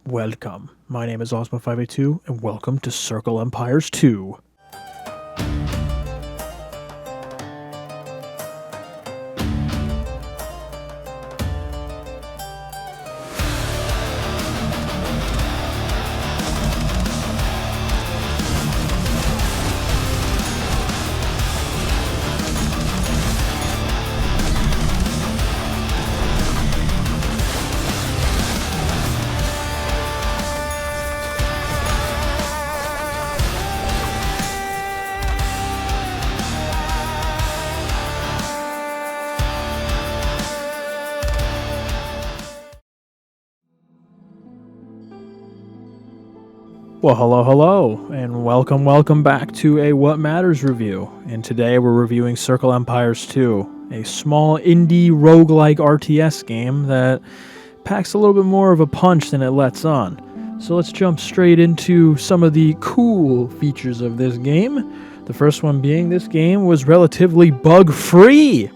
Welcome. My name is Osmo582, and welcome to Circle Empires 2. Well, hello, and welcome back to a What Matters review. And today we're reviewing Circle Empires 2, a small indie roguelike RTS game that packs a little bit more of a punch than it lets on. So let's jump straight into some of the cool features of this game. The first one being this game was relatively bug-free.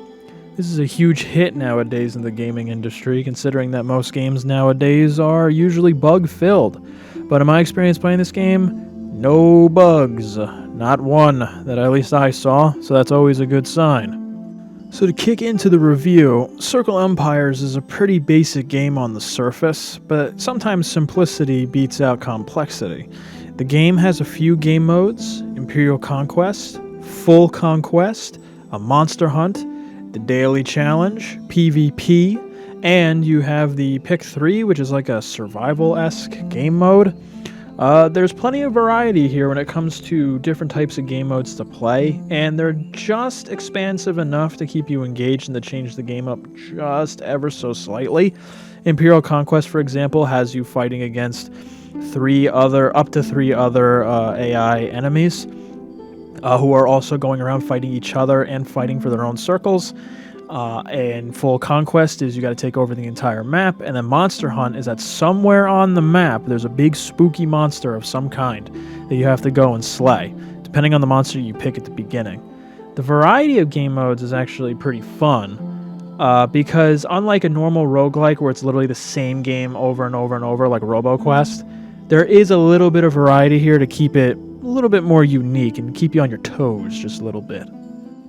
This is a huge hit nowadays in the gaming industry, considering that most games nowadays are usually bug-filled. But in my experience playing this game, no bugs. Not one that at least I saw, so that's always a good sign. So to kick into the review, Circle Empires is a pretty basic game on the surface, but sometimes simplicity beats out complexity. The game has a few game modes: Imperial Conquest, Full Conquest, a Monster Hunt, the Daily Challenge, PvP, and you have the Pick 3, which is like a survival-esque game mode. There's plenty of variety here when it comes to different types of game modes to play, and they're just expansive enough to keep you engaged and to change the game up just ever so slightly. Imperial Conquest, for example, has you fighting against up to three other AI enemies, who are also going around fighting each other and fighting for their own circles. And Full Conquest is you got to take over the entire map, and then Monster Hunt is that somewhere on the map there's a big spooky monster of some kind that you have to go and slay, depending on the monster you pick at the beginning. The variety of game modes is actually pretty fun, because unlike a normal roguelike where it's literally the same game over and over and over like RoboQuest, there is a little bit of variety here to keep it a little bit more unique and keep you on your toes just a little bit.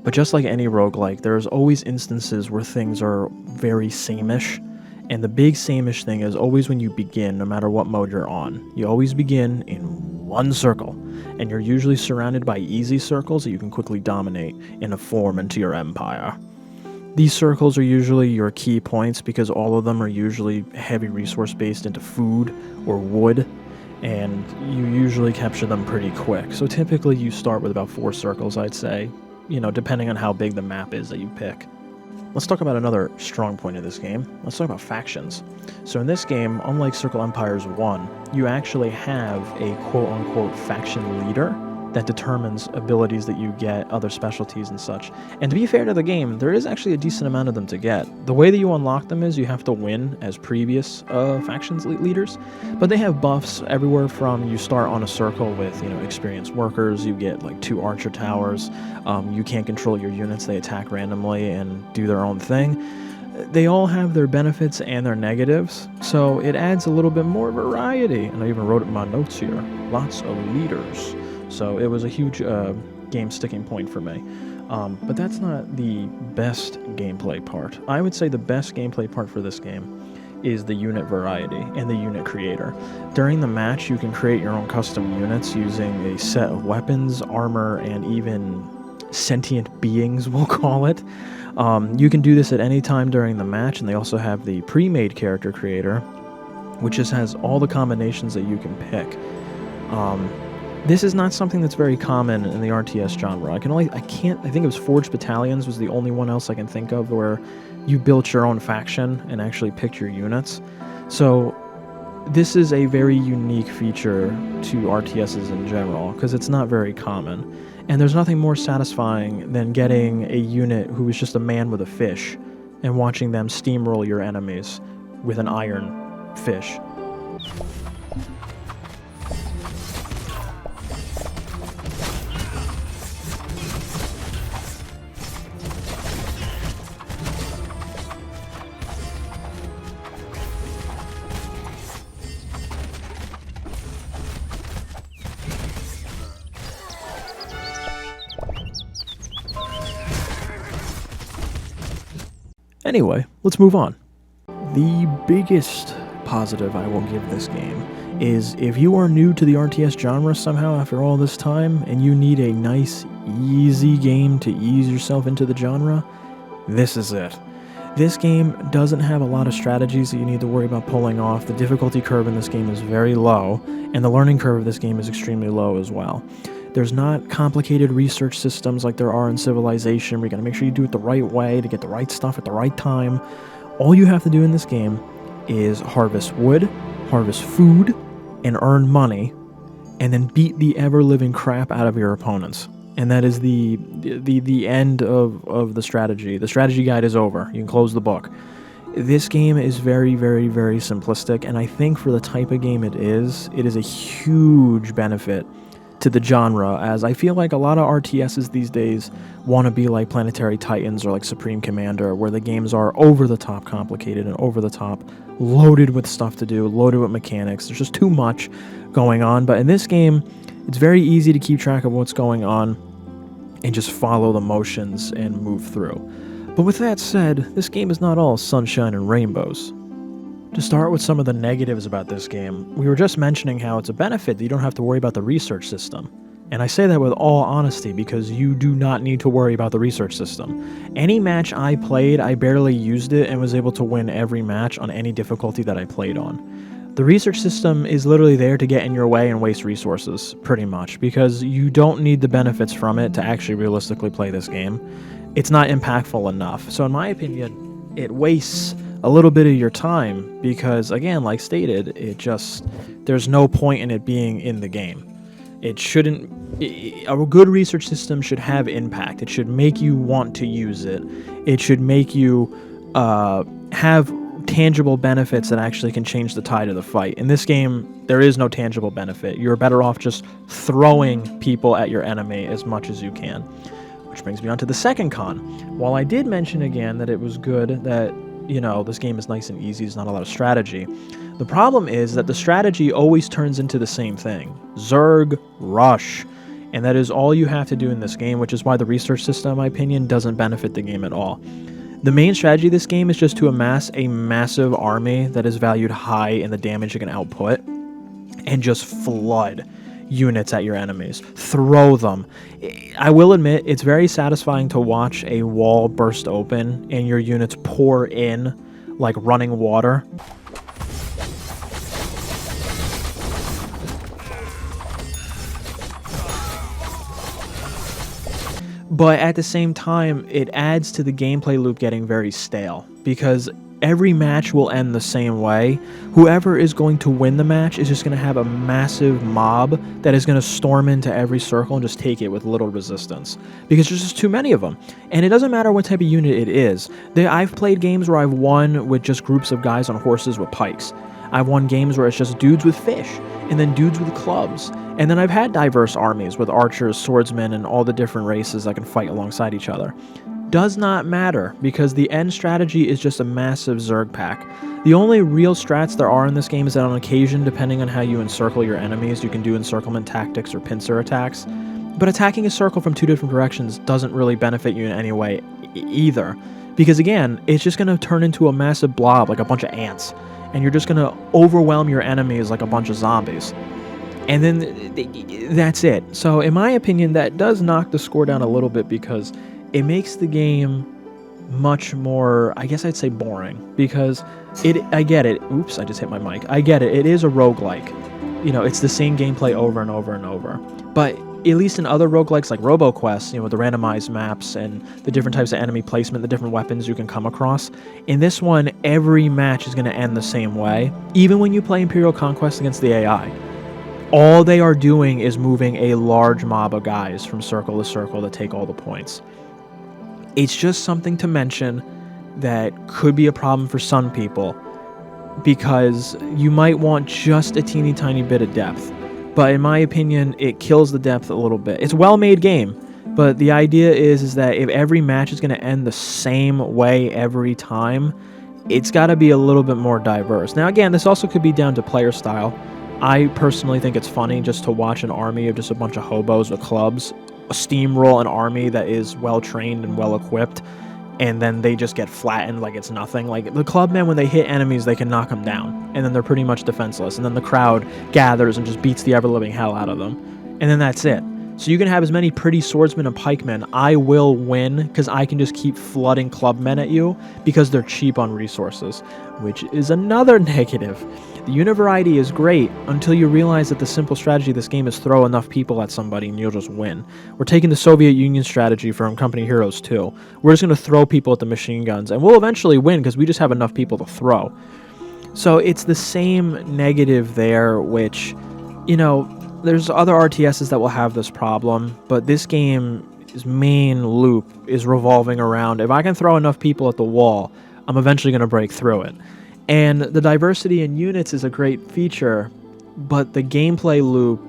But just like any roguelike, there's always instances where things are very same-ish, and the big same-ish thing is always when you begin, no matter what mode you're on. You always begin in one circle, and you're usually surrounded by easy circles that you can quickly dominate and form into your empire. These circles are usually your key points because all of them are usually heavy resource-based into food or wood, and you usually capture them pretty quick. So typically you start with about 4 circles, I'd say, depending on how big the map is that you pick. Let's talk about another strong point of this game. Let's talk about factions. So in this game, unlike Circle Empires 1, you actually have a quote-unquote faction leader that determines abilities that you get, other specialties and such. And to be fair to the game, there is actually a decent amount of them to get. The way that you unlock them is you have to win as previous factions leaders, but they have buffs everywhere from you start on a circle with experienced workers, you get like 2 archer towers, you can't control your units, they attack randomly and do their own thing. They all have their benefits and their negatives, so it adds a little bit more variety. And I even wrote it in my notes here, lots of leaders. So it was a huge game sticking point for me. But that's not the best gameplay part. I would say the best gameplay part for this game is the unit variety and the unit creator. During the match, you can create your own custom units using a set of weapons, armor, and even sentient beings, we'll call it. You can do this at any time during the match, and they also have the pre-made character creator, which just has all the combinations that you can pick. This is not something that's very common in the RTS genre. I think it was Forged Battalions was the only one else I can think of where you built your own faction and actually picked your units. So this is a very unique feature to RTSs in general because it's not very common. And there's nothing more satisfying than getting a unit who is just a man with a fish and watching them steamroll your enemies with an iron fish. Anyway, let's move on. The biggest positive I will give this game is if you are new to the RTS genre somehow after all this time and you need a nice, easy game to ease yourself into the genre, this is it. This game doesn't have a lot of strategies that you need to worry about pulling off. The difficulty curve in this game is very low, and the learning curve of this game is extremely low as well. There's not complicated research systems like there are in Civilization where you gotta make sure you do it the right way to get the right stuff at the right time. All you have to do in this game is harvest wood, harvest food, and earn money, and then beat the ever-living crap out of your opponents. And that is the end of the strategy. The strategy guide is over. You can close the book. This game is very, very, very simplistic, and I think for the type of game it is a huge benefit to the genre, as I feel like a lot of RTSs these days want to be like Planetary Titans or like Supreme Commander, where the games are over-the-top complicated and over-the-top loaded with stuff to do, loaded with mechanics. There's just too much going on, but in this game, it's very easy to keep track of what's going on and just follow the motions and move through. But with that said, this game is not all sunshine and rainbows. To start with some of the negatives about this game, we were just mentioning how it's a benefit that you don't have to worry about the research system. And I say that with all honesty because you do not need to worry about the research system. Any match I played, I barely used it and was able to win every match on any difficulty that I played on. The research system is literally there to get in your way and waste resources, pretty much, because you don't need the benefits from it to actually realistically play this game. It's not impactful enough. So in my opinion, it wastes a little bit of your time because, again, like stated, there's no point in it being in the game. It shouldn't. A good research system should have impact. It should make you want to use it. It should make you have tangible benefits that actually can change the tide of the fight. In this game, there is no tangible benefit. You're better off just throwing people at your enemy as much as you can. Which brings me on to the second con. While I did mention again that it was good that, this game is nice and easy, there's not a lot of strategy, the problem is that the strategy always turns into the same thing. Zerg Rush. And that is all you have to do in this game, which is why the research system, in my opinion, doesn't benefit the game at all. The main strategy of this game is just to amass a massive army that is valued high in the damage it can output and just flood units at your enemies. Throw them. I will admit, it's very satisfying to watch a wall burst open and your units pour in like running water. But at the same time, it adds to the gameplay loop getting very stale, because every match will end the same way. Whoever is going to win the match is just going to have a massive mob that is going to storm into every circle and just take it with little resistance, because there's just too many of them. And it doesn't matter what type of unit it is. I've played games where I've won with just groups of guys on horses with pikes. I've won games where it's just dudes with fish, and then dudes with clubs. And then I've had diverse armies with archers, swordsmen, and all the different races that can fight alongside each other. Does not matter, because the end strategy is just a massive Zerg pack. The only real strats there are in this game is that on occasion, depending on how you encircle your enemies, you can do encirclement tactics or pincer attacks. But attacking a circle from two different directions doesn't really benefit you in any way either. Because again, it's just going to turn into a massive blob, like a bunch of ants. And you're just going to overwhelm your enemies like a bunch of zombies. And then that's it. So in my opinion, that does knock the score down a little bit, because it makes the game much more, I guess I'd say, boring. Because I get it. Oops, I just hit my mic. I get it. It is a roguelike. It's the same gameplay over and over and over. But at least in other roguelikes like RoboQuest, with the randomized maps and the different types of enemy placement, the different weapons you can come across, in this one, every match is going to end the same way. Even when you play Imperial Conquest against the AI. All they are doing is moving a large mob of guys from circle to circle to take all the points. It's just something to mention that could be a problem for some people, because you might want just a teeny tiny bit of depth. But in my opinion, it kills the depth a little bit. It's a well-made game, but the idea is that if every match is going to end the same way every time, it's got to be a little bit more diverse. Now again, this also could be down to player style. I personally think it's funny just to watch an army of just a bunch of hobos with clubs steamroll an army that is well-trained and well-equipped. and then they just get flattened like it's nothing. Like, the clubmen, when they hit enemies, they can knock them down, and then they're pretty much defenseless, and then the crowd gathers and just beats the ever-living hell out of them, and then that's it. So you can have as many pretty swordsmen and pikemen. I will win because I can just keep flooding clubmen at you because they're cheap on resources, which is another negative. The unit variety is great until you realize that the simple strategy of this game is throw enough people at somebody and you'll just win. We're taking the Soviet Union strategy from Company Heroes 2. We're just going to throw people at the machine guns, and we'll eventually win because we just have enough people to throw. So it's the same negative there, which, you know, there's other RTSs that will have this problem, but this game's main loop is revolving around, if I can throw enough people at the wall, I'm eventually going to break through it. And the diversity in units is a great feature, but the gameplay loop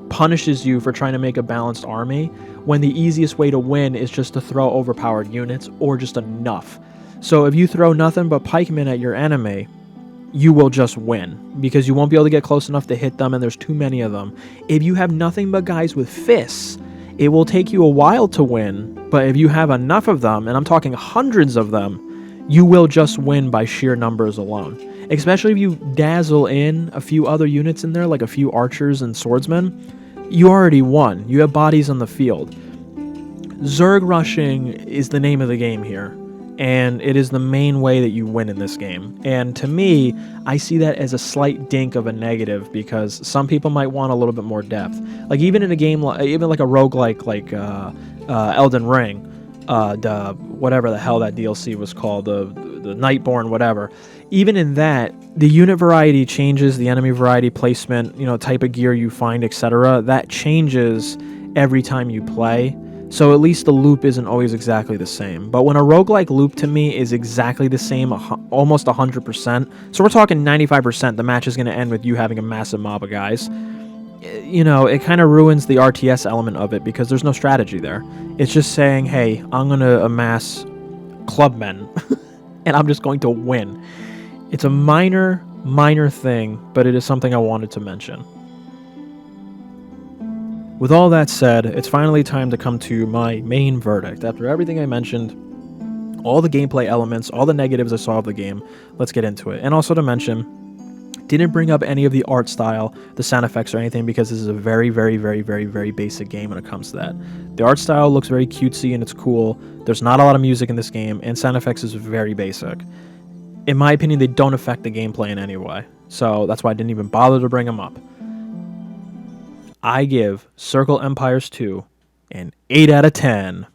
punishes you for trying to make a balanced army when the easiest way to win is just to throw overpowered units or just enough. So if you throw nothing but pikemen at your enemy, you will just win because you won't be able to get close enough to hit them, and there's too many of them. If you have nothing but guys with fists, it will take you a while to win, but if you have enough of them, and I'm talking hundreds of them, you will just win by sheer numbers alone. Especially if you dazzle in a few other units in there, like a few archers and swordsmen, you already won. You have bodies on the field. Zerg rushing is the name of the game here, and it is the main way that you win in this game. And to me, I see that as a slight dink of a negative because some people might want a little bit more depth. Like, even in a game, even like a roguelike like Elden Ring, whatever the hell that DLC was called, the Nightborn, whatever. Even in that, the unit variety changes, the enemy variety, placement, you know, type of gear you find, etc. That changes every time you play. So at least the loop isn't always exactly the same. But when a roguelike loop to me is exactly the same, almost 100%, so we're talking 95%, the match is going to end with you having a massive mob of guys, you know, it kind of ruins the RTS element of it because there's no strategy there. It's just saying, hey, I'm going to amass clubmen, and I'm just going to win. It's a minor thing, but it is something I wanted to mention. With all that said, it's finally time to come to my main verdict. After everything I mentioned, all the gameplay elements, all the negatives I saw of the game, let's get into it. And also to mention, didn't bring up any of the art style, the sound effects or anything, because this is a very, very, very, very, very basic game when it comes to that. The art style looks very cutesy and it's cool. There's not a lot of music in this game, and sound effects is very basic. In my opinion, they don't affect the gameplay in any way. So that's why I didn't even bother to bring them up. I give Circle Empires 2 an 8 out of 10.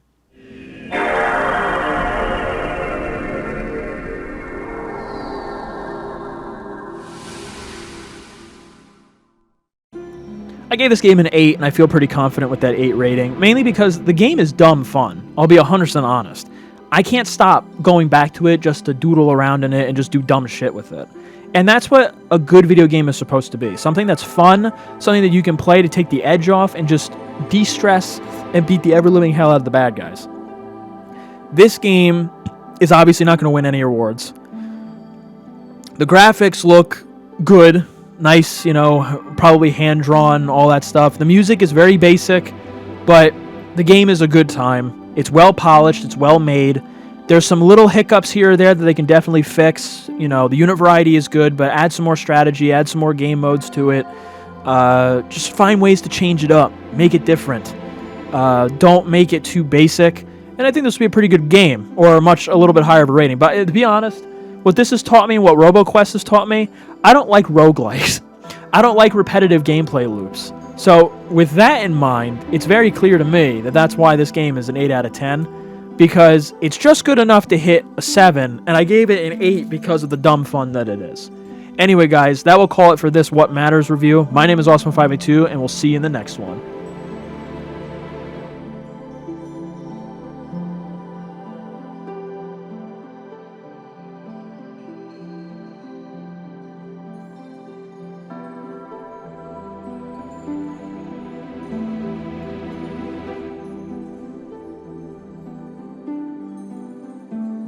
I gave this game an 8, and I feel pretty confident with that 8 rating, mainly because the game is dumb fun. I'll be 100% honest. I can't stop going back to it just to doodle around in it and just do dumb shit with it. And that's what a good video game is supposed to be. Something that's fun, something that you can play to take the edge off and just de-stress and beat the ever-living hell out of the bad guys. This game is obviously not going to win any awards. The graphics look good, nice, you know, probably hand-drawn, all that stuff. The music is very basic, but the game is a good time. It's well-polished, it's well-made. There's some little hiccups here or there that they can definitely fix. You know, the unit variety is good, but add some more strategy, add some more game modes to it. Just find ways to change it up, make it different. Don't make it too basic. And I think this will be a pretty good game, or a little bit higher of a rating. But to be honest, what this has taught me, what RoboQuest has taught me, I don't like roguelikes. I don't like repetitive gameplay loops. So with that in mind, it's very clear to me that that's why this game is an 8 out of 10. Because it's just good enough to hit a 7, and I gave it an 8 because of the dumb fun that it is. Anyway, guys, that will call it for this What Matters review. My name is Awesome582, and we'll see you in the next one.